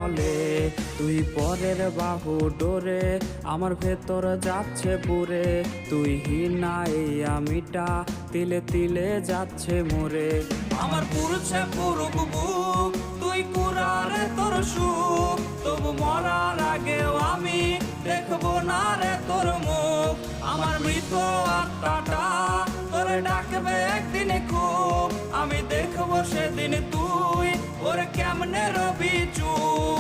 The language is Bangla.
বলে তুই পরের বাহু ডোরে আমার ভেতর যাচ্ছে পুরে, তুই হিনা এই আমিটা তিলে তিলে যাচ্ছে মোরে। আমার পুরুষে পুরুক বুক, তুই কুরারে তোর সুখ, তবু মরার আগেও আমি দেখবো না রে তোর মুখ। আমার মৃত আত্মাটা তোরে ডাকবে একদিন খুব, আমি দেখবো সেদিন তুই ওরে কেমনে রবি চুপ।